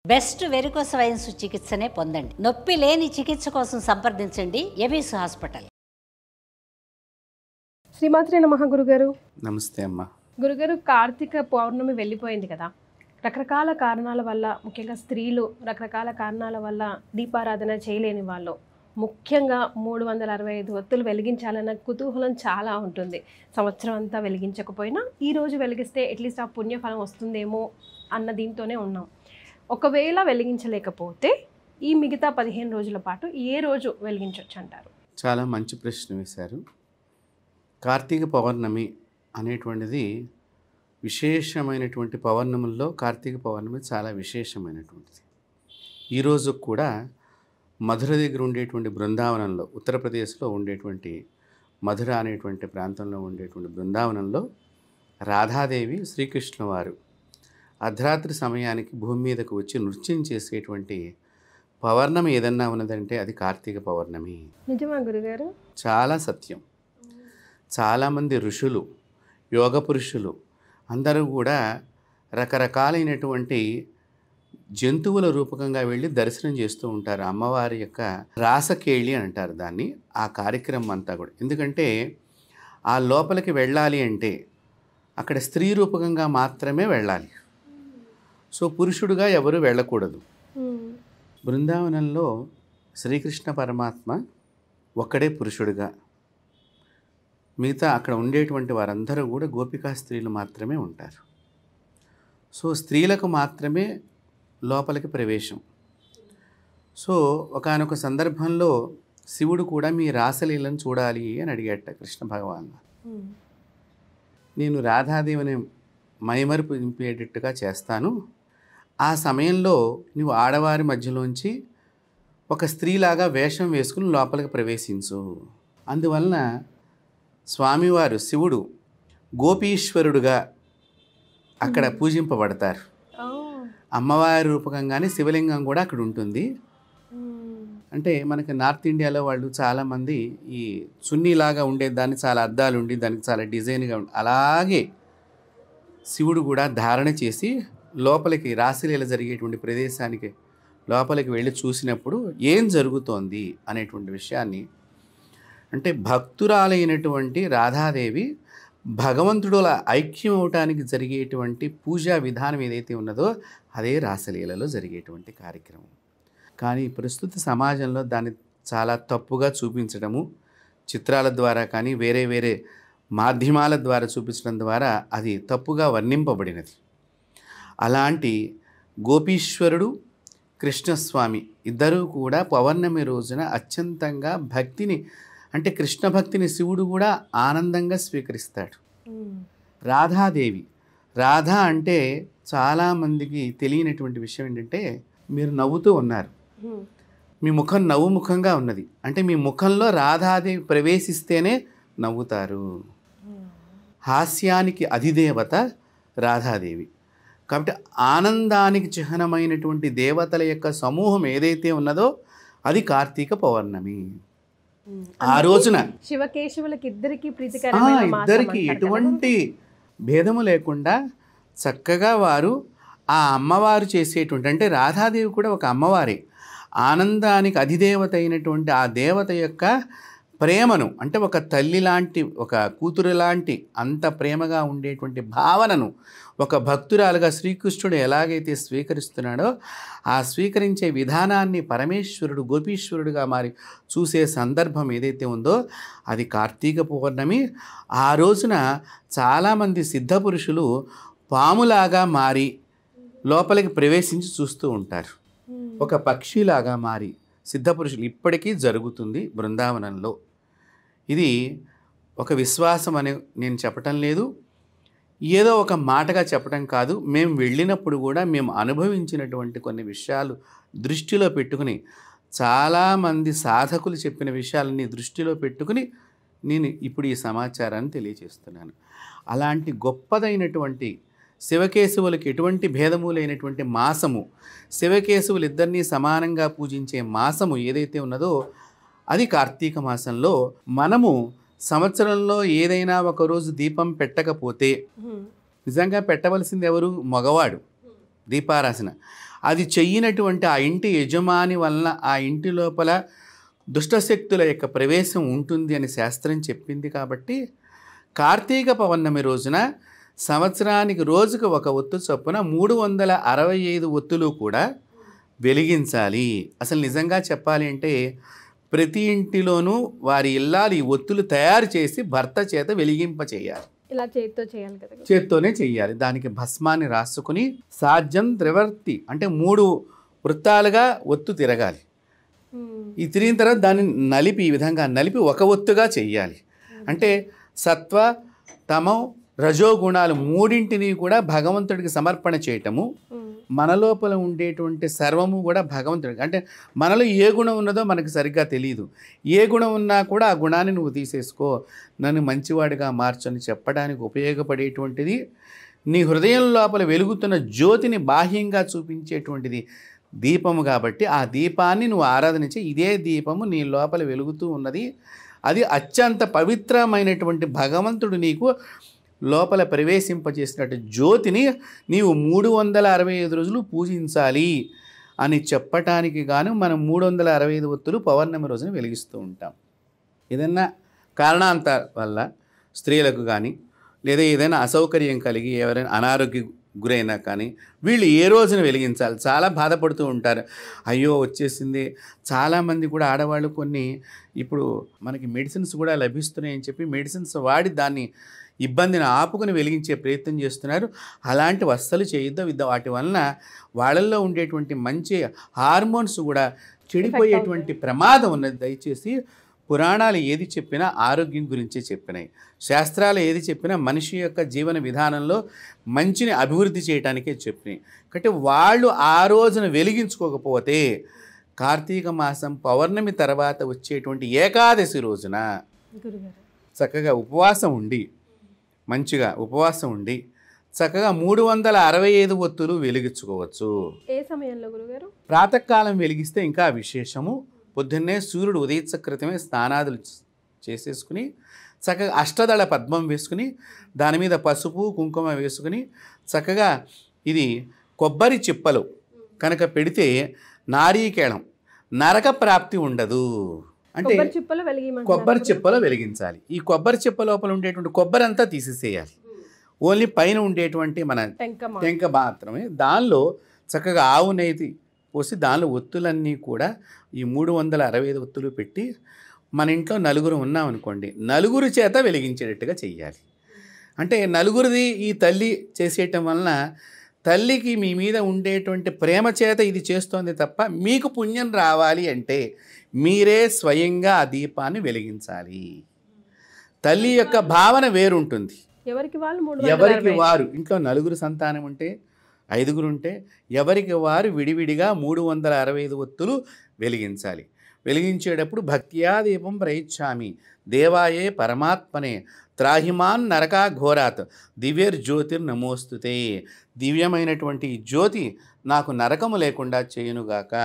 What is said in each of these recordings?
Best varicose veins చికిత్సనే పొందండి. నొప్పి లేని చికిత్స కోసం సంప్రదించండి ఎబిస్ హాస్పిటల్. శ్రీమాత్రే నమః గురుగారు. నమస్తే అమ్మ. గురుగారు, కార్తీక పౌర్ణమి వెళ్ళిపోయింది కదా, రకరకాల కారణాల వల్ల, ముఖ్యంగా స్త్రీలు రకరకాల కారణాల వల్ల దీపారాధన చేయలేని వాళ్ళు, ముఖ్యంగా 365 ఒత్తులు వెలిగించాలన్న కుతూహలం చాలా ఉంటుంది. సంవత్సరం అంతా వెలిగించకపోయినా ఈరోజు వెలిగిస్తే అట్లీస్ట్ ఆ పుణ్యఫలం వస్తుందేమో అన్న దీంతోనే ఉన్నాం. ఒకవేళ వెలిగించలేకపోతే ఈ మిగతా 15 రోజుల పాటు ఏ రోజు వెలిగించవచ్చు అంటారు? చాలా మంచి ప్రశ్న వేశారు. కార్తీక పౌర్ణమి అనేటువంటిది విశేషమైనటువంటి పౌర్ణముల్లో కార్తీక పౌర్ణమి చాలా విశేషమైనటువంటిది. ఈరోజు కూడా మధుర దగ్గర ఉండేటువంటి బృందావనంలో, ఉత్తరప్రదేశ్లో ఉండేటువంటి మధుర అనేటువంటి ప్రాంతంలో ఉండేటువంటి బృందావనంలో రాధాదేవి శ్రీకృష్ణ వారు అర్ధరాత్రి సమయానికి భూమి మీదకు వచ్చి నృత్యం చేసేటువంటి పౌర్ణమి ఏదన్నా ఉన్నదంటే అది కార్తీక పౌర్ణమి. నిజమా గురుగారు? చాలా సత్యం. చాలామంది ఋషులు, యోగ పురుషులు అందరూ కూడా రకరకాలైనటువంటి జంతువుల రూపకంగా వెళ్ళి దర్శనం చేస్తూ ఉంటారు. అమ్మవారి యొక్క రాసకేళి అని అంటారు దాన్ని, ఆ కార్యక్రమం అంతా కూడా. ఎందుకంటే ఆ లోపలికి వెళ్ళాలి అంటే అక్కడ స్త్రీ రూపకంగా మాత్రమే వెళ్ళాలి. సో పురుషుడుగా ఎవరు వెళ్ళకూడదు. బృందావనంలో శ్రీకృష్ణ పరమాత్మ ఒక్కడే పురుషుడుగా, మిగతా అక్కడ ఉండేటువంటి వారందరూ కూడా గోపికా స్త్రీలు మాత్రమే ఉంటారు. సో స్త్రీలకు మాత్రమే లోపలికి ప్రవేశం. సో ఒకానొక సందర్భంలో శివుడు కూడా మీ రాసలీలను చూడాలి అని అడిగాట కృష్ణ భగవాన్. నేను రాధాదేవిని మైమరుపు నింపేటట్టుగా చేస్తాను, ఆ సమయంలో నువ్వు ఆడవారి మధ్యలోంచి ఒక స్త్రీలాగా వేషం వేసుకుని లోపలికి ప్రవేశించు. అందువలన స్వామివారు శివుడు గోపీశ్వరుడుగా అక్కడ పూజింపబడతారు. అమ్మవారి రూపకంగానే శివలింగం కూడా అక్కడ ఉంటుంది. అంటే మనకి నార్త్ ఇండియాలో వాళ్ళు చాలామంది ఈ చున్నీలాగా ఉండే దాన్ని చాలా అద్దాలు ఉండి దానికి చాలా డిజైన్గా ఉండి అలాగే శివుడు కూడా ధారణ చేసి లోపలికి రాసలీల జరిగేటువంటి ప్రదేశానికి లోపలికి వెళ్ళి చూసినప్పుడు ఏం జరుగుతోంది అనేటువంటి విషయాన్ని, అంటే భక్తురాలైనటువంటి రాధాదేవి భగవంతుడుల ఐక్యం అవటానికి జరిగేటువంటి పూజా విధానం ఏదైతే ఉన్నదో అదే రాసలీలలో జరిగేటువంటి కార్యక్రమం. కానీ ప్రస్తుత సమాజంలో దాన్ని చాలా తప్పుగా చూపించడము, చిత్రాల ద్వారా కానీ వేరే వేరే మాధ్యమాల ద్వారా చూపించడం ద్వారా అది తప్పుగా వర్ణింపబడినది. అలాంటి గోపీశ్వరుడు, కృష్ణస్వామి ఇద్దరూ కూడా పౌర్ణమి రోజున అత్యంతంగా భక్తిని, అంటే కృష్ణ భక్తిని శివుడు కూడా ఆనందంగా స్వీకరిస్తాడు. రాధాదేవి, రాధ అంటే చాలామందికి తెలియనటువంటి విషయం ఏంటంటే, మీరు నవ్వుతూ ఉన్నారు, మీ ముఖం నవ్వు ముఖంగా ఉన్నది, అంటే మీ ముఖంలో రాధాదేవి ప్రవేశిస్తేనే నవ్వుతారు. హాస్యానికి అధిదేవత రాధాదేవి. కాబట్టి ఆనందానికి చిహ్నమైనటువంటి దేవతల యొక్క సమూహం ఏదైతే ఉన్నదో అది కార్తీక పౌర్ణమి. ఆ రోజున శివకేశవులకి ఇద్దరికి ఎటువంటి భేదము లేకుండా చక్కగా వారు ఆ అమ్మవారు చేసేటువంటి, అంటే రాధాదేవి కూడా ఒక అమ్మవారే, ఆనందానికి అధిదేవత అయినటువంటి ఆ దేవత యొక్క ప్రేమను, అంటే ఒక తల్లి లాంటి, ఒక కూతురు లాంటి అంత ప్రేమగా ఉండేటువంటి భావనను ఒక భక్తురాలుగా శ్రీకృష్ణుడు ఎలాగైతే స్వీకరిస్తున్నాడో ఆ స్వీకరించే విధానాన్ని పరమేశ్వరుడు గోపీశ్వరుడుగా మారి చూసే సందర్భం ఏదైతే ఉందో అది కార్తీక పౌర్ణమి. ఆ రోజున చాలామంది సిద్ధపురుషులు పాములాగా మారి లోపలికి ప్రవేశించి చూస్తూ ఉంటారు. ఒక పక్షిలాగా మారి సిద్ధపురుషులు ఇప్పటికీ జరుగుతుంది బృందావనంలో. ఇది ఒక విశ్వాసం అని నేను చెప్పటం లేదు, ఏదో ఒక మాటగా చెప్పడం కాదు. మేము వెళ్ళినప్పుడు కూడా మేము అనుభవించినటువంటి కొన్ని విషయాలు దృష్టిలో పెట్టుకుని, చాలామంది సాధకులు చెప్పిన విషయాలని దృష్టిలో పెట్టుకుని నేను ఇప్పుడు ఈ సమాచారాన్ని తెలియజేస్తున్నాను. అలాంటి గొప్పదైనటువంటి శివకేశవులకి ఎటువంటి భేదము లేనటువంటి మాసము, శివకేశవులు ఇద్దరినీ సమానంగా పూజించే మాసము ఏదైతే ఉన్నదో అది కార్తీక మాసంలో మనము సంవత్సరంలో ఏదైనా ఒకరోజు దీపం పెట్టకపోతే, నిజంగా పెట్టవలసింది ఎవరు? మగవాడు దీపారాసన. అది చెయ్యనటువంటి ఆ ఇంటి యజమాని వలన ఆ ఇంటి లోపల దుష్టశక్తుల యొక్క ప్రవేశం ఉంటుంది అని శాస్త్రం చెప్పింది. కాబట్టి కార్తీక పౌర్ణమి రోజున సంవత్సరానికి రోజుకు ఒక ఒత్తు చొప్పున 365 ఒత్తులు కూడా వెలిగించాలి. అసలు నిజంగా చెప్పాలి అంటే ప్రతి ఇంటిలోనూ వారి ఇల్లాలు ఈ ఒత్తులు తయారు చేసి భర్త చేత వెలిగింపచేయాలి. ఇలా చేతితో చేయాలి కదా? చేత్తోనే చెయ్యాలి. దానికి భస్మాన్ని రాసుకుని సాధ్యం త్రివర్తి అంటే 3 వృత్తాలుగా ఒత్తు తిరగాలి. ఈ తిరిగిన తర్వాత దాన్ని నలిపి ఈ విధంగా నలిపి ఒక ఒత్తుగా చెయ్యాలి. అంటే సత్వ తమో రజోగుణాలు మూడింటిని కూడా భగవంతుడికి సమర్పణ చేయటము. మన లోపల ఉండేటువంటి సర్వము కూడా భగవంతుడికి, అంటే మనలో ఏ గుణం ఉన్నదో మనకు సరిగ్గా తెలియదు. ఏ గుణం ఉన్నా కూడా ఆ గుణాన్ని నువ్వు తీసేసుకో, నన్ను మంచివాడిగా మార్చని చెప్పడానికి ఉపయోగపడేటువంటిది నీ హృదయం లోపల వెలుగుతున్న జ్యోతిని బాహ్యంగా చూపించేటువంటిది దీపము. కాబట్టి ఆ దీపాన్ని నువ్వు ఆరాధనించి ఇదే దీపము నీ లోపల వెలుగుతూ ఉన్నది, అది అత్యంత పవిత్రమైనటువంటి భగవంతుడు నీకు లోపల ప్రవేశింపజేసినట్టు జ్యోతిని నీవు 365 రోజులు పూజించాలి అని చెప్పటానికి గాను మనం 365 ఒత్తులు పౌర్ణమి రోజున వెలిగిస్తూ ఉంటాం. ఏదైనా కారణాంతర వల్ల స్త్రీలకు కానీ లేదా ఏదైనా అసౌకర్యం కలిగి ఎవరైనా అనారోగ్య గురైనా కానీ వీళ్ళు ఏ రోజున వెలిగించాలి. చాలా బాధపడుతూ ఉంటారు, అయ్యో వచ్చేసింది. చాలామంది కూడా ఆడవాళ్ళు కొన్ని ఇప్పుడు మనకి మెడిసిన్స్ కూడా లభిస్తున్నాయని చెప్పి మెడిసిన్స్ వాడి దాన్ని ఇబ్బందిని ఆపుకుని వెలిగించే ప్రయత్నం చేస్తున్నారు. అలాంటివి అస్సలు చేయొద్దు. వాటి వలన వాళ్ళల్లో ఉండేటువంటి మంచి హార్మోన్స్ కూడా చెడిపోయేటువంటి ప్రమాదం ఉన్నది. దయచేసి పురాణాలు ఏది చెప్పినా ఆరోగ్యం గురించే చెప్పినాయి, శాస్త్రాలు ఏది చెప్పినా మనిషి యొక్క జీవన విధానంలో మంచిని అభివృద్ధి చేయడానికే చెప్పినాయి. కాబట్టి వాళ్ళు ఆ రోజున వెలిగించుకోకపోతే కార్తీక మాసం పౌర్ణమి తర్వాత వచ్చేటువంటి ఏకాదశి రోజున చక్కగా ఉపవాసం ఉండి మంచిగా ఉపవాసం ఉండి చక్కగా 365 ఒత్తులు వెలిగించుకోవచ్చు. ఏ సమయంలో గురుగారు? ప్రాతకాలం వెలిగిస్తే ఇంకా విశేషము. పొద్దున్నే సూర్యుడు ఉదయించక్రితమే స్నానాదులు చేసేసుకుని చక్కగా అష్టదళ పద్మం వేసుకుని దాని మీద పసుపు కుంకుమ వేసుకుని చక్కగా ఇది కొబ్బరి చిప్పలు కనుక పెడితే నారీకేళం నరక ప్రాప్తి ఉండదు. అంటే కొబ్బరి చిప్పలో వెలిగించాలి. ఈ కొబ్బరి చిప్ప లోపల ఉండేటువంటి కొబ్బరి అంతా తీసేసేయాలి. ఓన్లీ పైన ఉండేటువంటి మన టెంక మాత్రమే. దానిలో చక్కగా ఆవు నెయ్యి పోసి దానిలో ఒత్తులన్నీ కూడా ఈ 365 ఒత్తులు పెట్టి మన ఇంట్లో నలుగురు ఉన్నామనుకోండి, నలుగురు చేత వెలిగించేటట్టుగా చెయ్యాలి. అంటే నలుగురిది ఈ తల్లి చేసేయటం వలన తల్లికి మీ మీద ఉండేటువంటి ప్రేమ చేత ఇది చేస్తోంది తప్ప మీకు పుణ్యం రావాలి అంటే మీరే స్వయంగా ఆ దీపాన్ని వెలిగించాలి. తల్లి యొక్క భావన వేరుంటుంది. ఎవరికి వారు ఇంట్లో నలుగురు సంతానం ఉంటే 5గురు ఉంటే ఎవరికి వారు విడివిడిగా 365 ఒత్తులు వెలిగించాలి. వెలిగించేటప్పుడు భక్త్యా దీపం ప్రయిచ్చామి దేవాయే పరమాత్మనే త్రాహిమాన్ నరకా ఘోరాత్ దివ్యర్ జ్యోతిర్ నమోస్తుతే. దివ్యమైనటువంటి జ్యోతి నాకు నరకము లేకుండా చేయునుగాక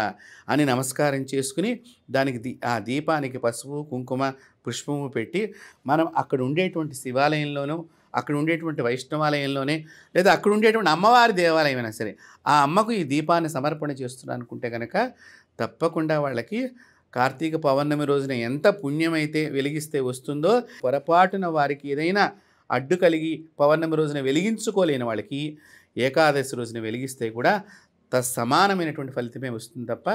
అని నమస్కారం చేసుకుని దానికి ఆ దీపానికి పసుపు కుంకుమ పుష్పము పెట్టి మనం అక్కడ ఉండేటువంటి శివాలయంలోనూ అక్కడ ఉండేటువంటి వైష్ణవాలయంలోనే లేదా అక్కడ ఉండేటువంటి అమ్మవారి దేవాలయం అయినా సరే ఆ అమ్మకు ఈ దీపాన్ని సమర్పణ చేస్తున్నాను అనుకుంటే కనుక తప్పకుండా వాళ్ళకి కార్తీక పౌర్ణమి రోజున ఎంత పుణ్యమైతే వెలిగిస్తే వస్తుందో పొరపాటున వారికి ఏదైనా అడ్డు కలిగి పౌర్ణమి రోజున వెలిగించుకోలేని వాళ్ళకి ఏకాదశి రోజున వెలిగిస్తే కూడా సమానమైనటువంటి ఫలితమే వస్తుంది తప్ప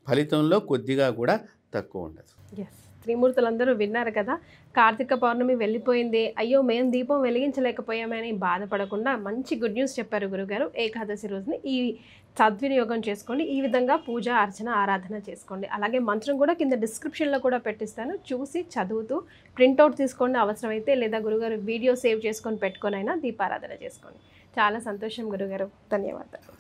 ఫలితంలో కొద్దిగా కూడా తక్కువ ఉండదు. త్రిమూర్తులందరూ విన్నారు కదా, కార్తీక పౌర్ణమి వెళ్ళిపోయింది, అయ్యో మేము దీపం వెలిగించలేకపోయామని బాధపడకుండా మంచి గుడ్ న్యూస్ చెప్పారు గురుగారు. ఏకాదశి రోజుని ఈ సద్వినియోగం చేసుకోండి, ఈ విధంగా పూజ అర్చన ఆరాధన చేసుకోండి. అలాగే మంత్రం కూడా కింద డిస్క్రిప్షన్లో కూడా పెట్టిస్తాను, చూసి చదువుతూ ప్రింట్అవుట్ తీసుకోండి అవసరమైతే, లేదా గురుగారు వీడియో సేవ్ చేసుకొని పెట్టుకొని అయినా దీపారాధన చేసుకోండి. చాలా సంతోషం గురుగారు, ధన్యవాదాలు.